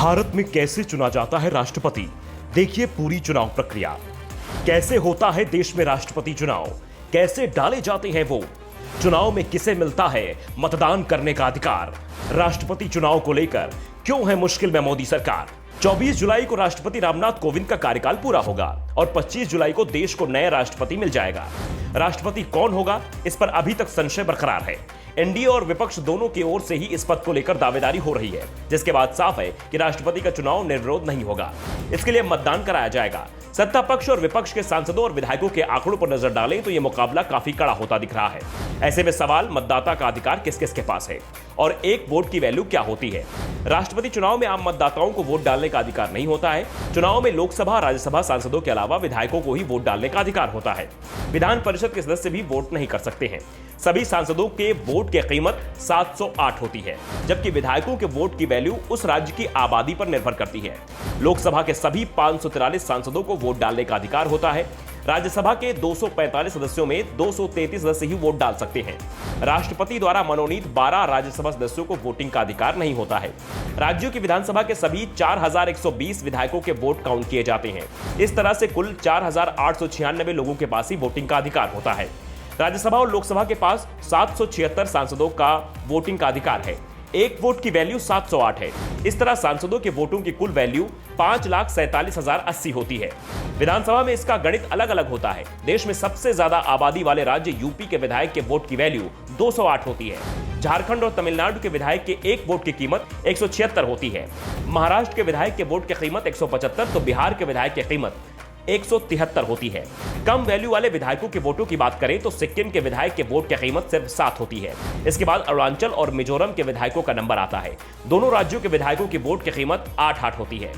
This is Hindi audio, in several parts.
भारत में कैसे चुना जाता है राष्ट्रपति, देखिए पूरी चुनाव प्रक्रिया। कैसे होता है देश में राष्ट्रपति चुनाव, कैसे डाले जाते हैं वोट, चुनाव में किसे मिलता है मतदान करने का अधिकार, राष्ट्रपति चुनाव को लेकर क्यों है मुश्किल में मोदी सरकार। 24 जुलाई को राष्ट्रपति रामनाथ कोविंद का कार्यकाल पूरा होगा और 25 जुलाई को देश को नया राष्ट्रपति मिल जाएगा। राष्ट्रपति कौन होगा, इस पर अभी तक संशय बरकरार है। एनडीए और विपक्ष दोनों की ओर से ही इस पद को लेकर दावेदारी हो रही है, जिसके बाद साफ है कि राष्ट्रपति का चुनाव निर्विरोध नहीं होगा। इसके लिए मतदान कराया जाएगा। सत्ता पक्ष और विपक्ष के सांसदों और विधायकों के आंकड़ों पर नजर डालें तो यह मुकाबला काफी कड़ा होता दिख रहा है। ऐसे में सवाल, मतदाता का अधिकार किस किस के पास है और एक वोट की वैल्यू क्या होती है। राष्ट्रपति चुनाव में आम मतदाताओं को वोट डालने का अधिकार नहीं होता है। चुनाव में लोकसभा राज्यसभा सांसदों के अलावा विधायकों को ही वोट डालने का अधिकार होता है। विधान परिषद के सदस्य भी वोट नहीं कर सकते हैं। सभी सांसदों के वोट की कीमत 708 होती है, जबकि विधायकों के वोट की वैल्यू उस राज्य की आबादी पर निर्भर करती है। लोकसभा के सभी 543 सांसदों को वोट डालने का अधिकार होता है। राज्यसभा के 245 सदस्यों में 233 सदस्य ही वोट डाल सकते हैं। राष्ट्रपति द्वारा मनोनीत 12 राज्यसभा सदस्यों को वोटिंग का अधिकार नहीं होता है। राज्यों की विधानसभा के सभी 4120 विधायकों के वोट काउंट किए जाते हैं। इस तरह से कुल 4896 लोगों के पास ही वोटिंग का अधिकार होता है। राज्यसभा और लोकसभा के पास 776 सांसदों का वोटिंग का अधिकार है। एक वोट की वैल्यू 708 है। इस तरह सांसदों के वोटों की कुल वैल्यू 5,47,080 होती है। विधानसभा में इसका गणित अलग अलग होता है। देश में सबसे ज्यादा आबादी वाले राज्य यूपी के विधायक के वोट की वैल्यू 208 होती है। झारखंड और तमिलनाडु के विधायक के एक वोट की कीमत 176 होती है। महाराष्ट्र के विधायक के वोट की कीमत 175 तो बिहार के विधायक की कीमत 173 होती है। कम वैल्यू वाले विधायकों के वोटों की बात करें तो सिक्किम के विधायक के वोट की कीमत सिर्फ 7 होती है। इसके बाद अरुणाचल और मिजोरम के विधायकों का नंबर आता है। दोनों राज्यों के विधायकों की वोट की कीमत 8 होती है।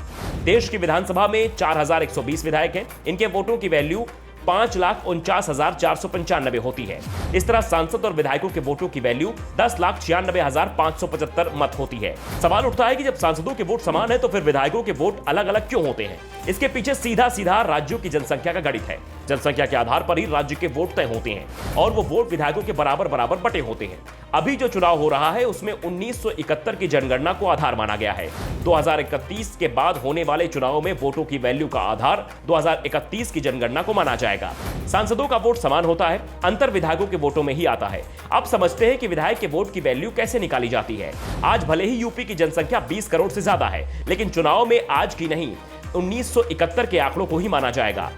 देश की विधानसभा में 4120 विधायक हैं। इनके वोटों की वैल्यू 5,49,495 होती है। इस तरह सांसद और विधायकों के वोटों की वैल्यू 10,96,575 मत होती है। सवाल उठता है कि जब सांसदों के वोट समान है तो फिर विधायकों के वोट अलग अलग क्यों होते हैं। इसके पीछे सीधा सीधा राज्यों की जनसंख्या का गणित है। जनसंख्या के आधार पर ही राज्य के वोट तय होते हैं और वो वोट विधायकों के बराबर बराबर बटे होते हैं। अभी जो चुनाव हो रहा है उसमें 1971 की जनगणना को आधार माना गया है। 2031 के बाद होने वाले चुनाव में वोटों की वैल्यू का आधार 2031 की जनगणना को माना जाएगा। सांसदों का वोट समान होता है, अंतर विधायकों के वोटों में ही आता है। अब समझते हैं कि विधायक के वोट की वैल्यू कैसे निकाली जाती है। आज भले ही यूपी की जनसंख्या 20 करोड़ से ज्यादा है, लेकिन चुनाव में आज की नहीं 1971 के आंकड़ों को ही माना जाएगा।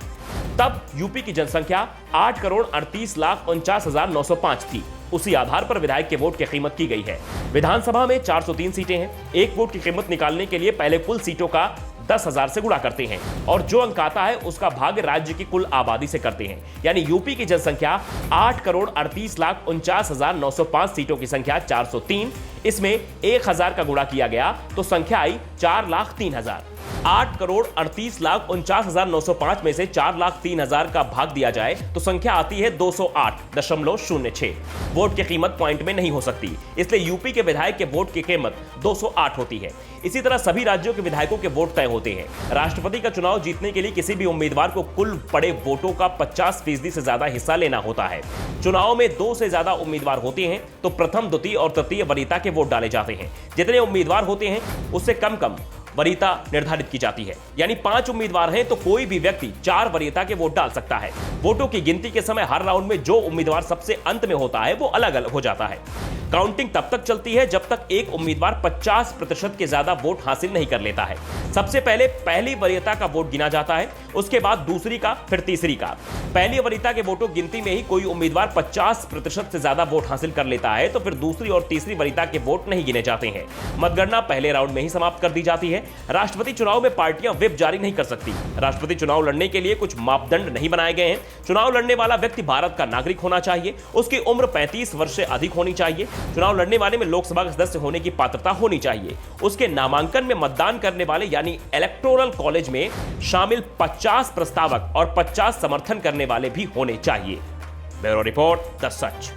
तब यूपी की जनसंख्या 8,38,49,905 थी। उसी आधार पर विधायक के वोट की कीमत की गई है। विधानसभा में 403 सीटें हैं। एक वोट की कीमत निकालने के लिए पहले कुल सीटों का 10,000 से गुणा करते हैं और जो अंक आता है उसका भाग राज्य की कुल आबादी से करते हैं। यानी यूपी की जनसंख्या 8,38,49,905 सीटों की संख्या 403। इसमें 1,000 का गुणा किया गया तो संख्या आई 4,03,000। 8,38,49,905 में से 4,03,000 का भाग दिया जाए तो संख्या आती है 208.06। वोट की कीमत पॉइंट में नहीं हो सकती, इसलिए यूपी के विधायक के वोट की कीमत 208 होती है। इसी तरह सभी राज्यों के विधायकों के वोट तय होते हैं। राष्ट्रपति का चुनाव जीतने के लिए किसी भी उम्मीदवार को कुल पड़े वोटों का 50% से ज्यादा हिस्सा लेना होता है। चुनाव में 2 से ज्यादा उम्मीदवार होते हैं तो प्रथम, द्वितीय और तृतीय वरीयता के वोट डाले जाते हैं। जितने उम्मीदवार होते हैं उससे कम कम वरीयता निर्धारित की जाती है। यानी 5 उम्मीदवार हैं तो कोई भी व्यक्ति 4 वरीयता के वोट डाल सकता है। वोटों की गिनती के समय हर राउंड में जो उम्मीदवार सबसे अंत में होता है वो अलग अलग हो जाता है। काउंटिंग तब तक चलती है जब तक एक उम्मीदवार 50% के ज्यादा वोट हासिल नहीं कर लेता है। सबसे पहले पहली वरीयता का वोट गिना जाता है, उसके बाद दूसरी का, फिर तीसरी का। पहली वरीयता के वोटों गिनती में ही कोई उम्मीदवार 50% से ज्यादा वोट हासिल कर लेता है तो फिर दूसरी और तीसरी वरीयता के वोट नहीं गिने जाते हैं। मतगणना पहले राउंड में ही समाप्त कर दी जाती है। राष्ट्रपति चुनाव में पार्टियां व्हिप जारी नहीं कर सकती। राष्ट्रपति चुनाव लड़ने के लिए कुछ मापदंड नहीं बनाए गए हैं। चुनाव लड़ने वाला व्यक्ति भारत का नागरिक होना चाहिए, उसकी उम्र 35 वर्ष से अधिक होनी चाहिए। चुनाव लड़ने वाले में लोकसभा का सदस्य होने की पात्रता होनी चाहिए। उसके नामांकन में मतदान करने वाले यानी इलेक्टोरल कॉलेज में शामिल 50 प्रस्तावक और 50 समर्थन करने वाले भी होने चाहिए। Bureau report, the such.